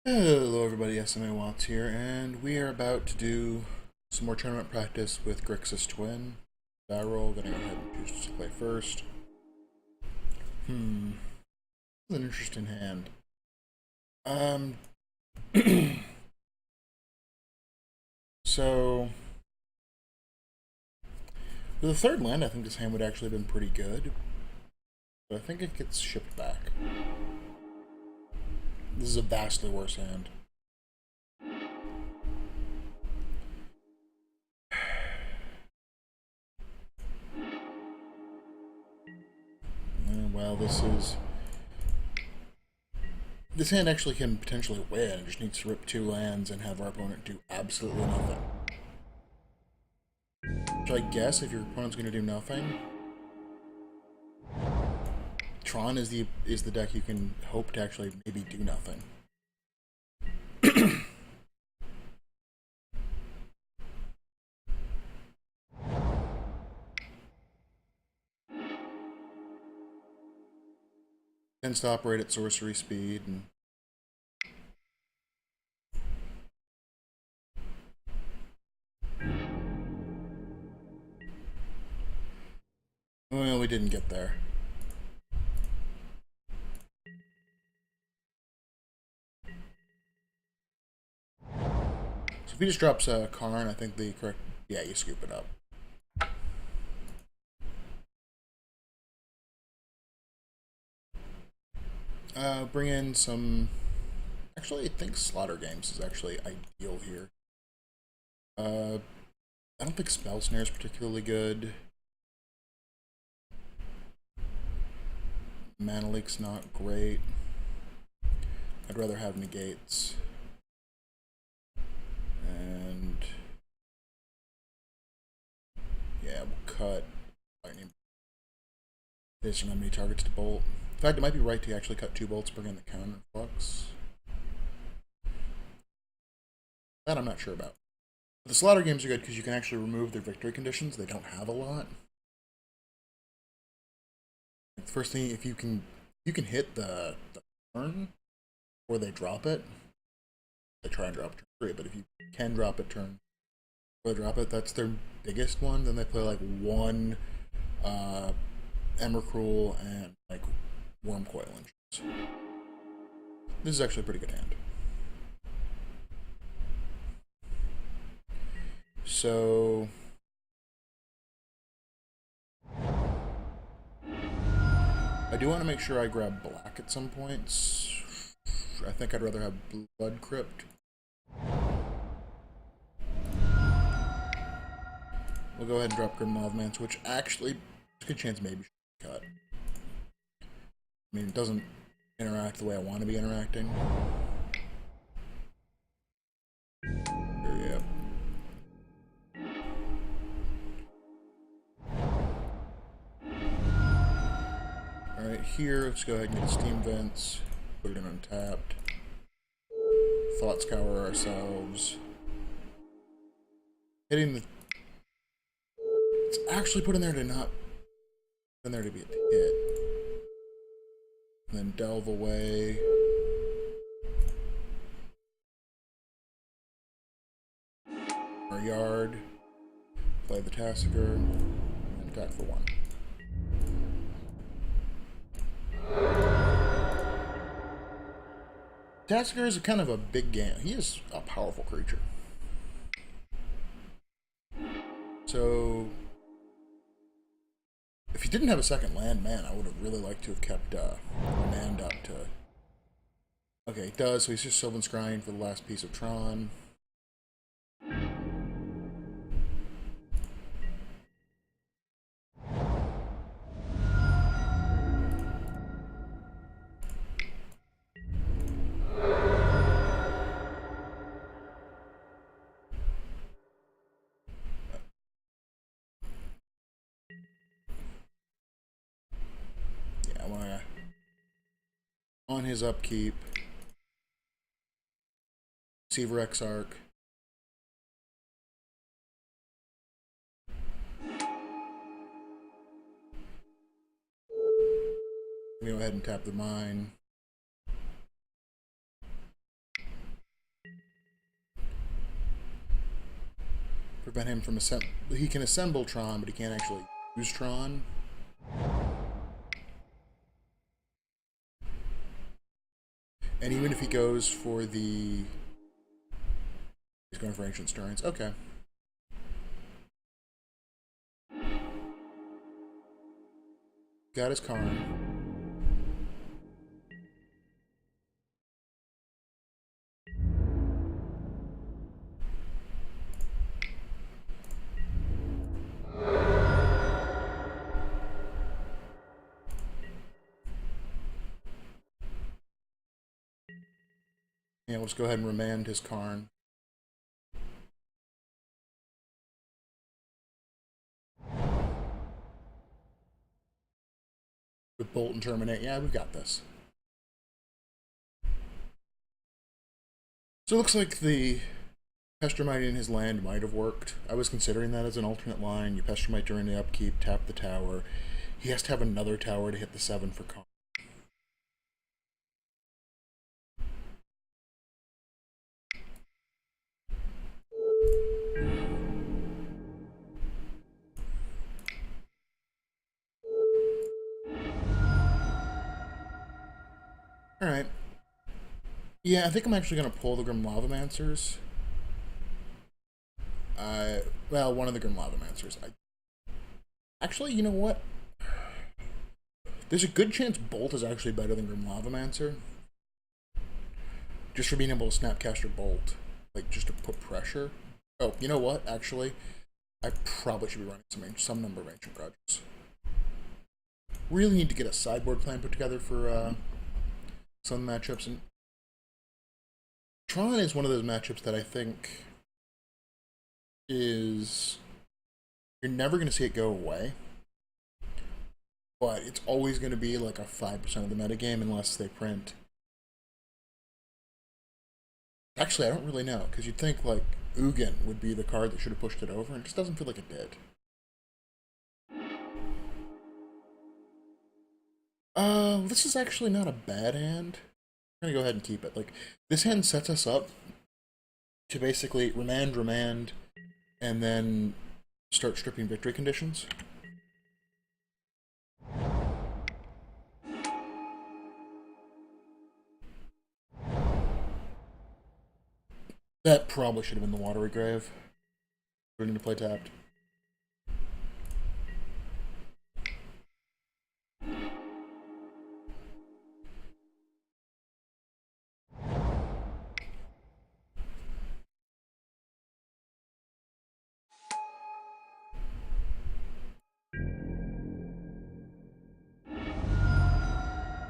Hello everybody, SMA Watts here, and we are about to do some more tournament practice with Grixis Twin. Barrel, gonna go ahead and choose to play first. This is an interesting hand. So, with the third land, I think this hand would actually have been pretty good, but I think it gets shipped back. This is a vastly worse hand. Well, this hand actually can potentially win. It just needs to rip 2 lands and have our opponent do absolutely nothing. So I guess if your opponent's going to do nothing, Tron is the deck you can hope to actually maybe do nothing. Tends to operate at sorcery speed and well, we didn't get there. So if he just drops a Karn, I think the correct... Yeah, you scoop it up. Bring in some... Actually, I think Slaughter Games is actually ideal here. I don't think Spell Snare is particularly good. Mana Leak's not great. I'd rather have Negates. And... yeah, we'll cut Lightning. This doesn't have many targets to bolt. In fact, it might be right to actually cut 2 bolts, bring in the Counterflux. That I'm not sure about. But the Slaughter Games are good because you can actually remove their victory conditions. They don't have a lot. The first thing, if you can hit the turn before they drop it, they try and drop turn 3. But if you can drop it turn before they drop it, that's their biggest one. Then they play like 1 Emrakul and like Wurmcoil Engines. This is actually a pretty good hand. So I do want to make sure I grab black at some points. I think I'd rather have Blood Crypt. We'll go ahead and drop Grim Lavamancer, which actually, there's a good chance maybe should cut. I mean, it doesn't interact the way I want to be interacting. Here, yeah. Alright, here, let's go ahead and get Steam Vents, put it in untapped. Thought Scour ourselves. Hitting the... It's actually put in there to not... in there to be a hit. And then delve away. Our yard. Play the Tasigur. And attack for 1. Tasigur is kind of a big game. He is a powerful creature. So, if he didn't have a second land, man, I would have really liked to have kept Remand up to... Okay, he does, so he's just Sylvan Scrying for the last piece of Tron. On his upkeep, Deceiver Exarch. Go ahead and tap the mine. prevent him from he can assemble Tron, but he can't actually use Tron. And even if he goes for the... He's going for Ancient Stirrings. Okay. Got his Karn. Yeah, let's go ahead and remand his Karn. With Bolt and Terminate, yeah, we've got this. So it looks like the Pestermite in his land might have worked. I was considering that as an alternate line. You Pestermite during the upkeep, tap the tower. He has to have another tower to hit the 7 for Karn. Alright. Yeah, I think I'm actually going to pull the Grim Lavamancers. Well, one of the Grim Lavamancers. Actually, you know what? There's a good chance Bolt is actually better than Grim Lavamancer. Just for being able to Snapcaster Bolt. Like, just to put pressure. Oh, you know what? Actually, I probably should be running some number of Ancient Grudges. Really need to get a sideboard plan put together for some matchups. And Tron is one of those matchups that I think is... You're never going to see it go away. But it's always going to be like a 5% of the metagame unless they print. Actually, I don't really know, because you'd think like Ugin would be the card that should have pushed it over, and it just doesn't feel like it did. This is actually not a bad hand. I'm gonna go ahead and keep it. Like, this hand sets us up to basically remand, and then start stripping victory conditions. That probably should have been the Watery Grave. We're going to play tapped.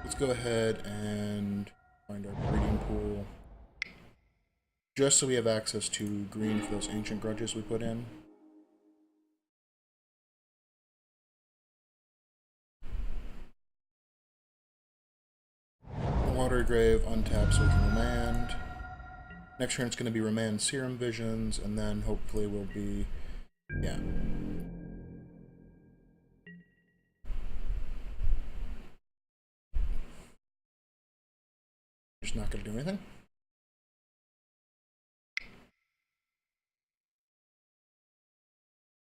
Let's go ahead and find our breeding pool. Just so we have access to green for those Ancient Grudges we put in. Watery Grave, untap so we can remand. Next turn it's going to be remand Serum Visions, and then hopefully we'll be... yeah. Just not going to do anything.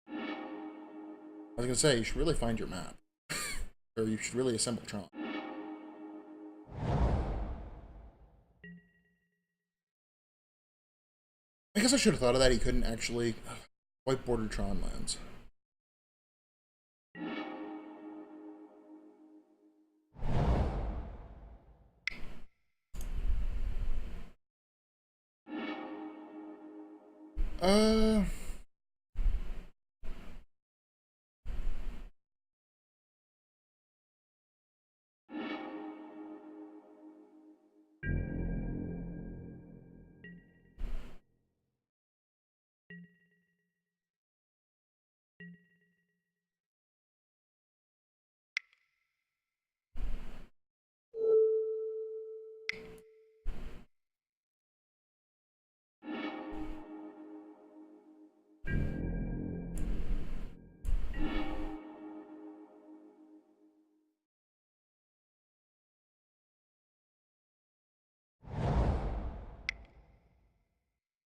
I was going to say, you should really find your map. Or you should really assemble Tron. I guess I should have thought of that. He couldn't actually white border Tron lands.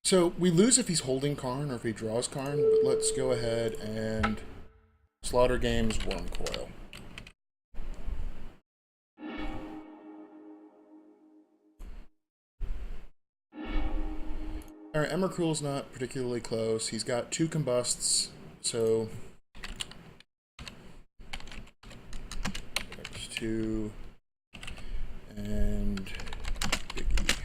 So we lose if he's holding Karn or if he draws Karn, but let's go ahead and Slaughter Games Wurmcoil. Alright, Emrakul's not particularly close. He's got 2 combusts, so X2 and Biggie.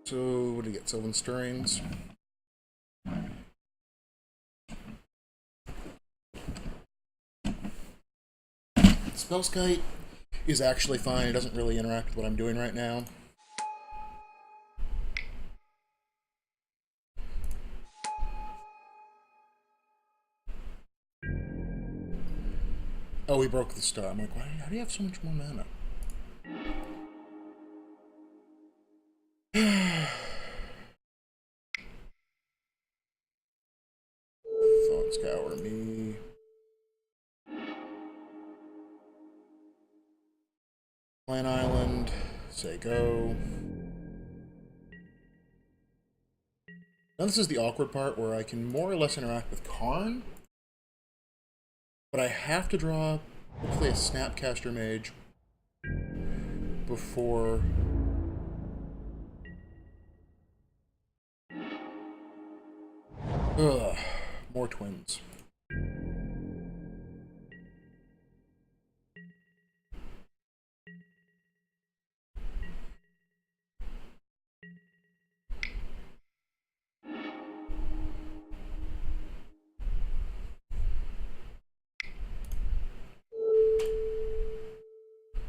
So, what do you get? Sylvan Stirrings. Spellskite is actually fine. It doesn't really interact with what I'm doing right now. Oh, he broke the star. I'm like, how do you have so much more mana? Thought Scour me. Plan Island. Say go. Now this is the awkward part where I can more or less interact with Karn, but I have to draw, hopefully, a Snapcaster Mage before... Ugh, more twins.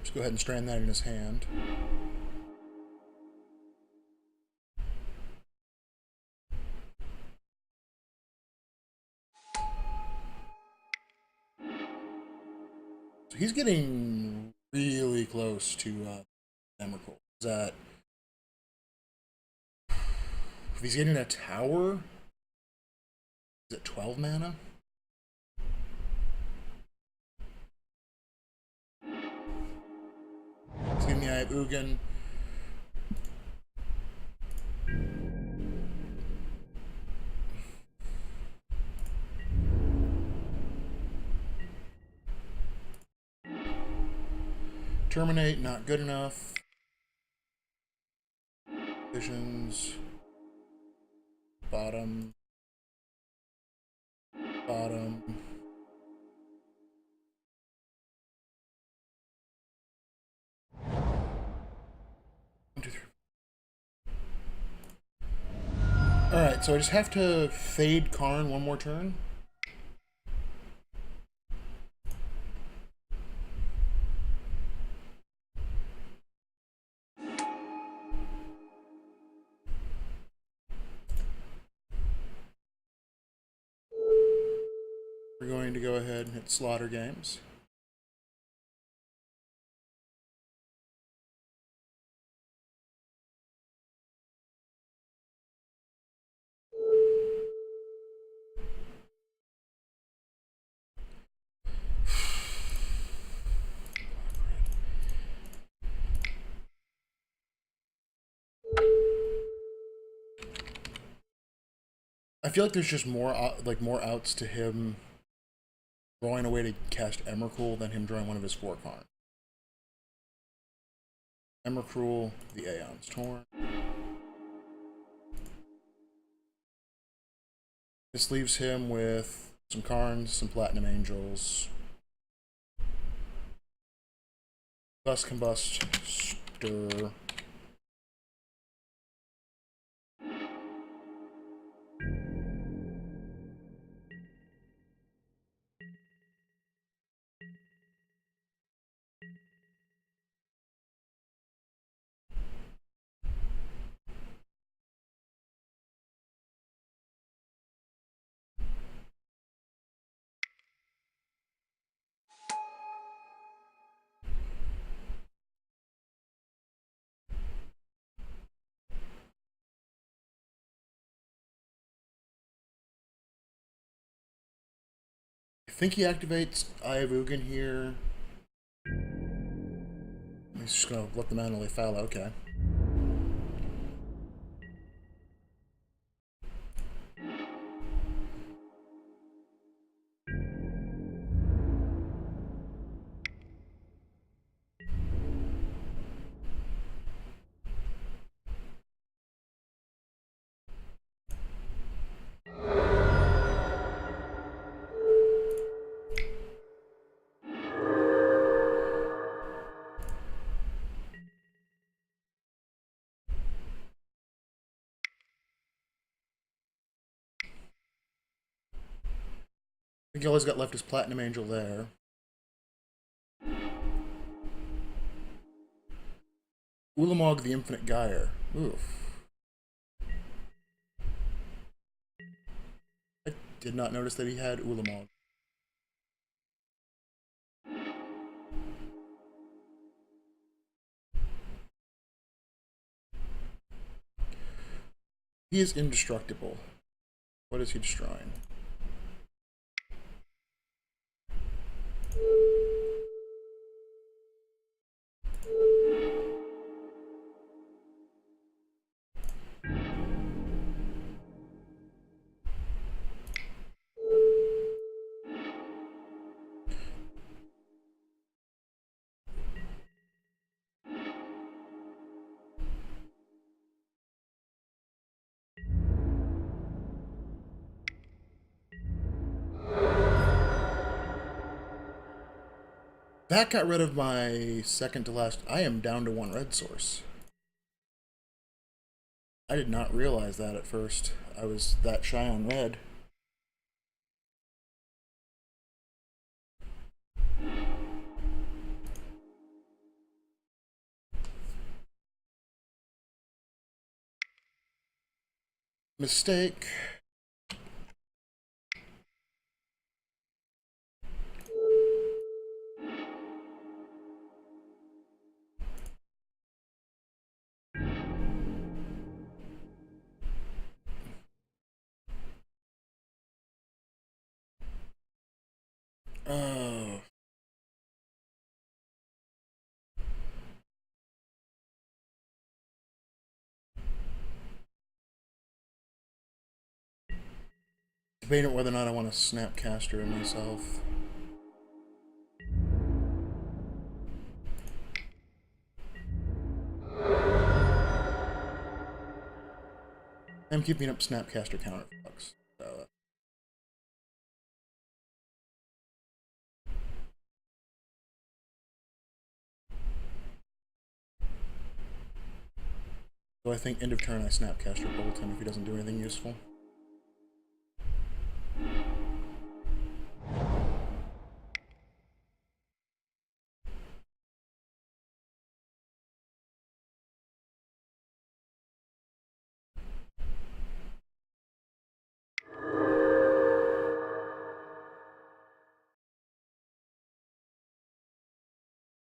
Just go ahead and strand that in his hand. So he's getting really close to Emrakul. Is that... If he's getting a tower, is it 12 mana? Excuse me, I have Ugin. Terminate, not good enough. Visions. Bottom. Bottom. Alright, so I just have to fade Karn one more turn. We're going to go ahead and hit Slaughter Games. I feel like there's just more more outs to him drawing a way to cast Emrakul than him drawing one of his 4 cards. Emrakul, the Aeon's Torn. This leaves him with some Karns, some Platinum Angels. Thus Combust, Stir. think he activates Eye of Ugin here. He's just gonna let the manually foul. Okay. I think all he's got left is Platinum Angel there. Ulamog the Infinite Gyre. Oof. I did not notice that he had Ulamog. He is indestructible. What is he destroying? That got rid of my second to last. I am down to 1 red source. I did not realize that at first. I was that shy on red. Mistake. Oh. Debating whether or not I want to Snapcaster in myself. I'm keeping up Snapcaster Counterflux. So I think end of turn I Snapcaster Bolt him if he doesn't do anything useful.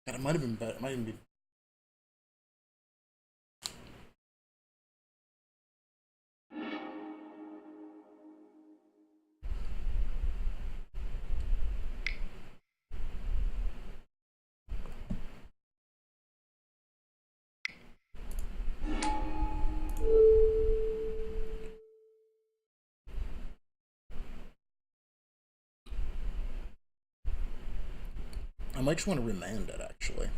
God, it might have been better. It might even be. I might just want to remand it, actually.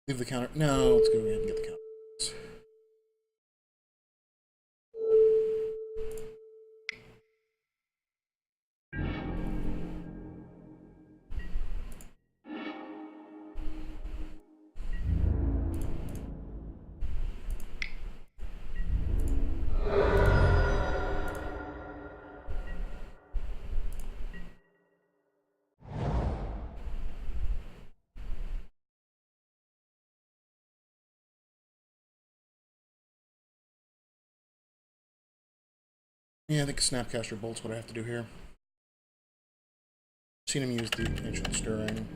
Leave the counter. No, let's go ahead and get the counter. Yeah, I think Snapcaster Bolt's what I have to do here. Seen him use the Ancient Stirring.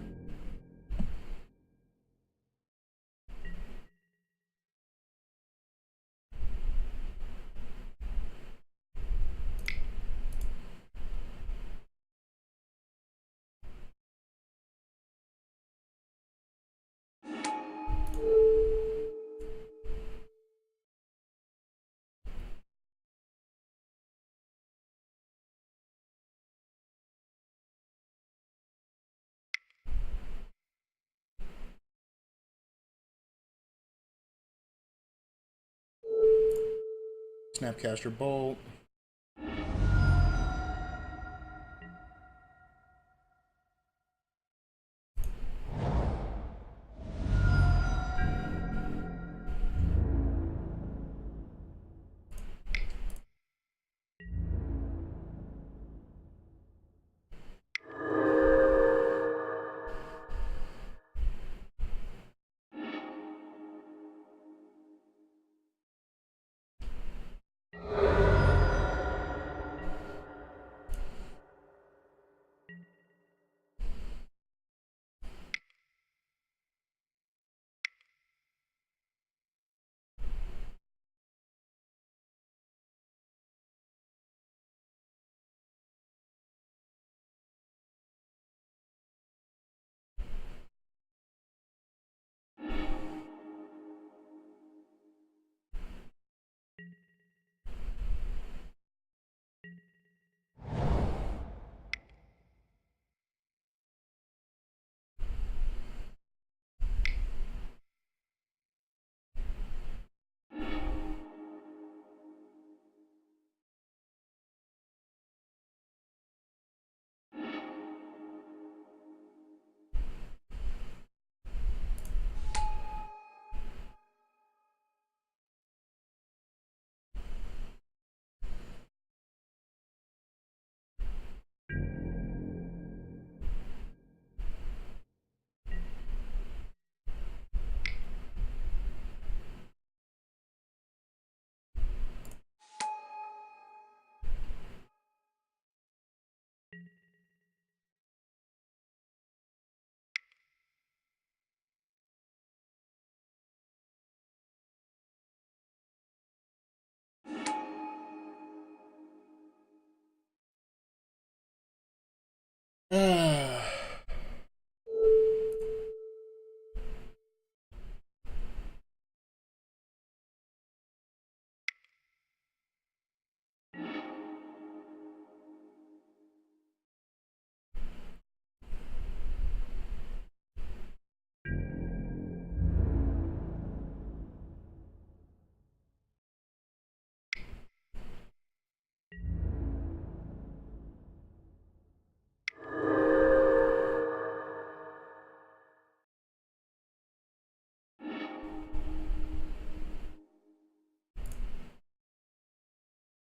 Snapcaster Bolt.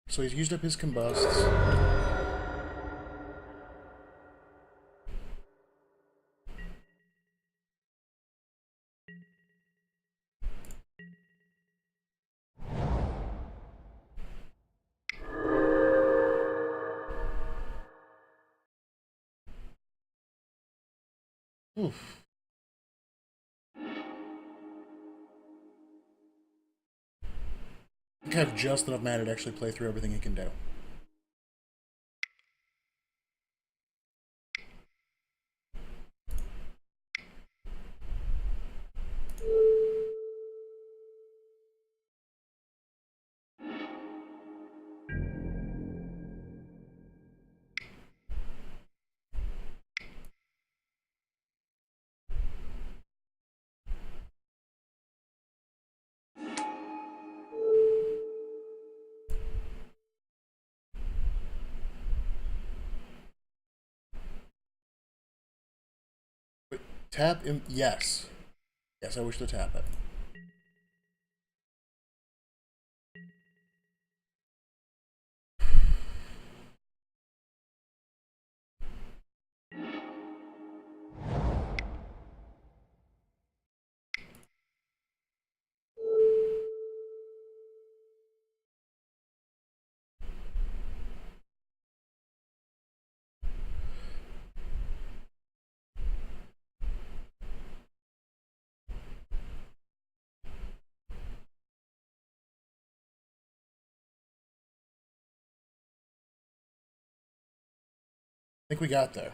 So he's used up his combusts. Oof. I think I have just enough mana to actually play through everything he can do. Tap him. Yes. Yes, I wish to tap it. I think we got there.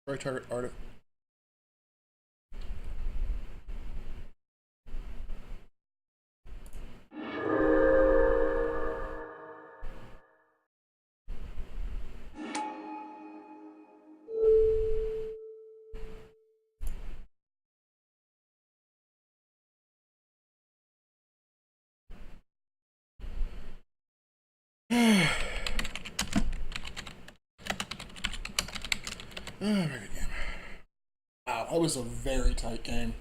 Destroy target artifact. Very good game. Wow, that was a very tight game.